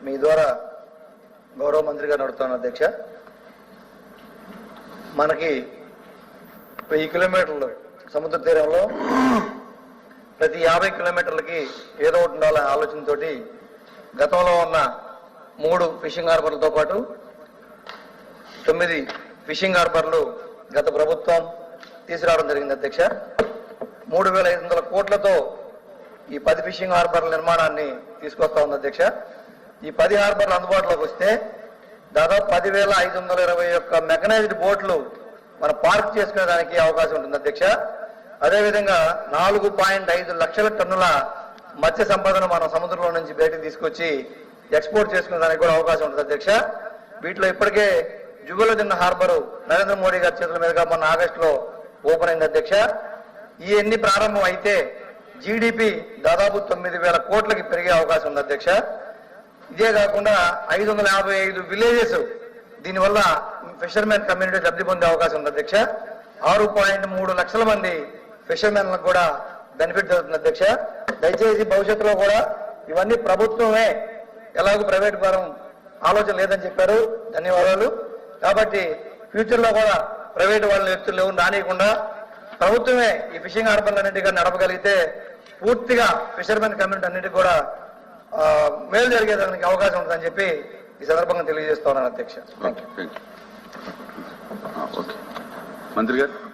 మీ ద్వారా గౌరవ మంత్రిగా నడుస్తున్నాను అధ్యక్ష. మనకి 1000 కిలోమీటర్లు సముద్ర తీరంలో ప్రతి 50 కిలోమీటర్లకి ఏదో ఒకటి ఉండాలనే ఆలోచనతో గతంలో ఉన్న 3 ఫిషింగ్ హార్బర్లతో పాటు 9 ఫిషింగ్ హార్బర్లు గత ప్రభుత్వం తీసుకురావడం జరిగింది అధ్యక్ష. 3500 కోట్లతో ఈ 10 ఫిషింగ్ హార్బర్ల నిర్మాణాన్ని తీసుకొస్తా ఉంది అధ్యక్ష. ఈ 10 హార్బర్లు అందుబాటులోకి వస్తే దాదాపు 10,521 మెకనైజ్డ్ బోట్లు మనం పార్క్ చేసుకునేదానికి అవకాశం ఉంటుంది అధ్యక్ష. అదేవిధంగా 4.5 లక్షల టన్నుల మత్స్య సంపదను మనం సముద్రంలో నుంచి బయటకు తీసుకొచ్చి ఎక్స్పోర్ట్ చేసుకునేదానికి కూడా అవకాశం ఉంటుంది అధ్యక్ష. వీటిలో ఇప్పటికే జుబులుద్దీన్ హార్బర్ నరేంద్ర మోడీ గారి చేతుల మీదుగా మొన్న ఆగస్టులో ఓపెన్ అయింది అధ్యక్ష. ఈ ఎన్ని ప్రారంభం అయితే జీడిపి దాదాపు 9,000 కోట్లకి పెరిగే అవకాశం ఉంది అధ్యక్ష. ఇదే కాకుండా 555 విలేజెస్ దీనివల్ల ఫిషర్మెన్ కమ్యూనిటీ లబ్ధి పొందే అవకాశం ఉంది అధ్యక్ష. 6.3 లక్షల మంది ఫిషర్మెన్లకు కూడా బెనిఫిట్ జరుగుతుంది అధ్యక్ష. దయచేసి భవిష్యత్తులో కూడా ఇవన్నీ ప్రభుత్వమే, ఎలాగో ప్రైవేట్ పరం ఆలోచన లేదని చెప్పారు, ధన్యవాదాలు. కాబట్టి ఫ్యూచర్ లో కూడా ప్రైవేట్ వాళ్ళ వ్యక్తులు ఎవరు రానియకుండా ప్రభుత్వమే ఈ ఫిషింగ్ హార్బర్లన్నింటిగా నడపగలిగితే పూర్తిగా ఫిషర్మెన్ కమ్యూనిటీ అన్నింటికి కూడా మేలు జరిగేదానికి అవకాశం ఉంటుందని చెప్పి ఈ సందర్భంగా తెలియజేస్తా ఉన్నాను అధ్యక్ష. మంత్రి గారు.